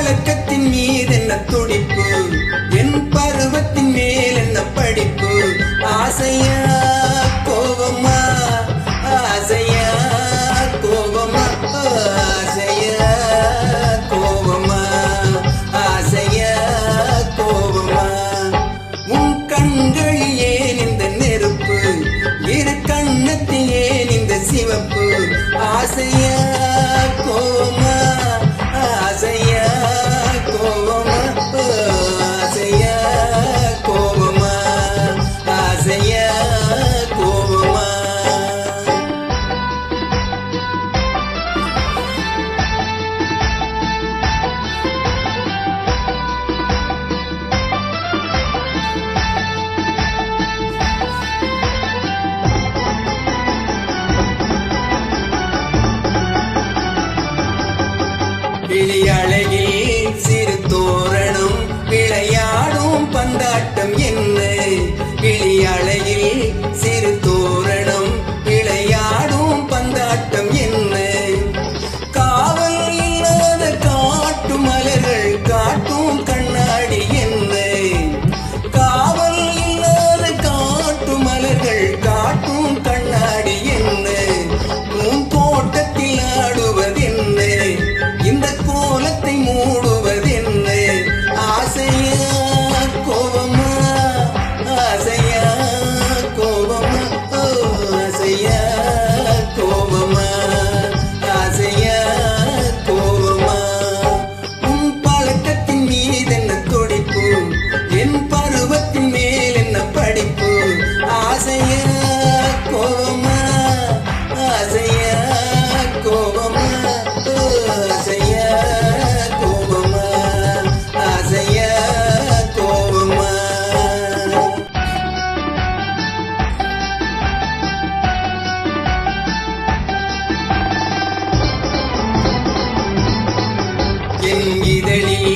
பழக்கத்தின் மீது என்ன துடிப்பு, என் பருவத்தின் மேல் என்ன படிப்பு. ஆசையா கோபமா, ஆசையா கோபமா, ஆசையா கோபமா, ஆசையா கோபமா. உன் கண்கள் ஏன் இந்த நெருப்பு, இரு கண்ணத்தில் ஏன் இந்த சிவப்பு. ஆசையா கோபமா, ஆசையா கோபமா, ஆசையா கோபமா, ஆசையா கோபமா. கிளியழகில் சிறு தோரணம், விளையாடும் பந்தாட்டம் என்ன. கிளியழகில் சிறு தோரணம், விளையாடும் பந்தாட்டம் என்ன. காவல் இல்லாத காட்டு மலர்கள் காட்டும் கண்ணாடி என்ன. காவல் இல்லாத காட்டு மலர்கள் காட்டும் கண்ணாடி என்ன. உன் தோட்டத்தில் ஆடுவதென்ன, இந்த கோலத்தை மூடுவதென்ன. ஆசையா கோபமா, ஆசையா கோபமா, ஆசையா கோபமா, ஆசையா கோபமா. உன் பழக்கத்தின் மீது என்ன துடிப்பு, என் பருவத்தின் மேல் என்ன படிப்பு. ஆசையா கோபமா, ஆசையா கோபமா, ஆசையா கோபமா, ஆசையா கோபமா. என் இதழில்